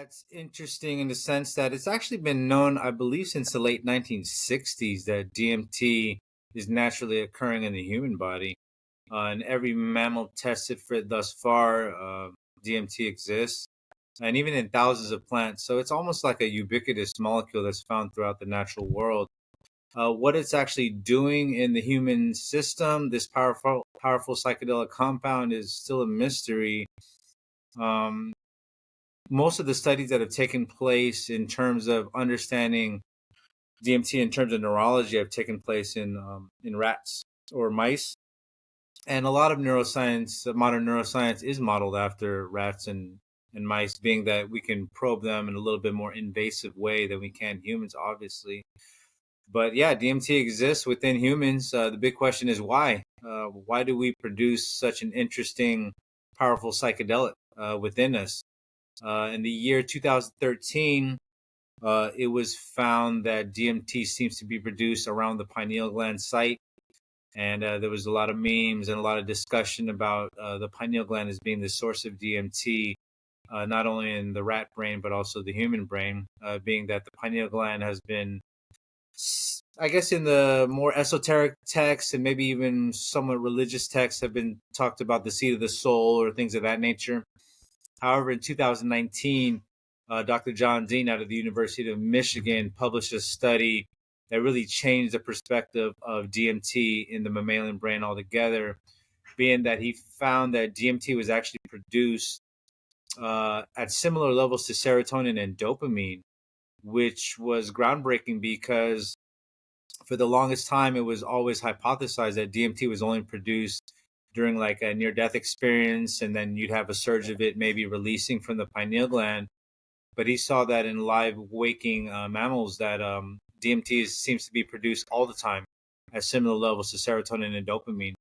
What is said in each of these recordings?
it's interesting in the sense that it's actually been known, I believe, since the late 1960s that DMT is naturally occurring in the human body. And every mammal tested for it thus far, DMT exists, and even in thousands of plants. So it's almost like a ubiquitous molecule that's found throughout the natural world. What it's actually doing in the human system, this powerful psychedelic compound, is still a mystery. Um, Most of the studies that have taken place in terms of understanding DMT in terms of neurology have taken place in rats or mice, and a lot of neuroscience, modern neuroscience, is modeled after rats and mice, being that we can probe them in a little bit more invasive way than we can humans, obviously. But yeah, DMT exists within humans. The big question is why? Why do we produce such an interesting, powerful psychedelic within us? In the year 2013, it was found that DMT seems to be produced around the pineal gland site. And there was a lot of memes and a lot of discussion about the pineal gland as being the source of DMT, not only in the rat brain, but also the human brain, being that the pineal gland has been, I guess, in the more esoteric texts and maybe even somewhat religious texts, have been talked about the seat of the soul or things of that nature. However, in 2019, Dr. John Dean out of the University of Michigan published a study that really changed the perspective of DMT in the mammalian brain altogether, being that he found that DMT was actually produced at similar levels to serotonin and dopamine, which was groundbreaking because for the longest time, it was always hypothesized that DMT was only produced during like a near death experience, and then you'd have a surge of it maybe releasing from the pineal gland. But he saw that in live waking mammals that DMT seems to be produced all the time at similar levels to serotonin and dopamine.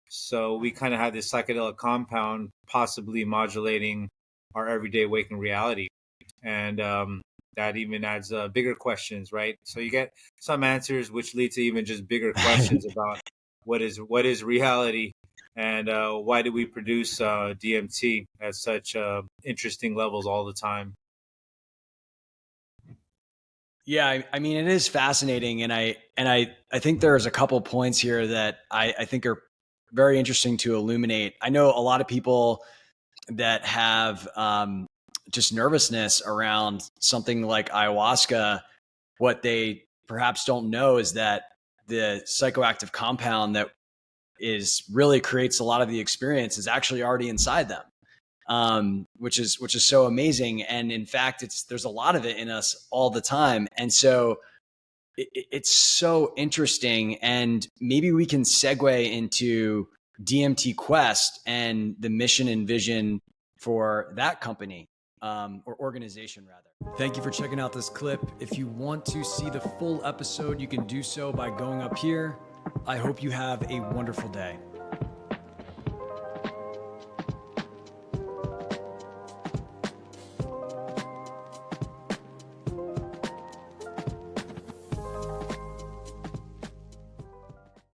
So we kind of have this psychedelic compound possibly modulating our everyday waking reality. And that even adds bigger questions, right? So you get some answers which lead to even just bigger questions about what is reality, and why do we produce DMT at such interesting levels all the time. Yeah, I mean, it is fascinating, and I think there's a couple points here that I think are very interesting to illuminate. I know a lot of people that have just nervousness around something like ayahuasca. What they perhaps don't know is that the psychoactive compound that is really creates a lot of the experience is actually already inside them, which is so amazing. And in fact, there's a lot of it in us all the time. And so it's so interesting. And maybe we can segue into DMT Quest and the mission and vision for that company, or organization rather. Thank you for checking out this clip. If you want to see the full episode, you can do so by going up here. I hope you have a wonderful day.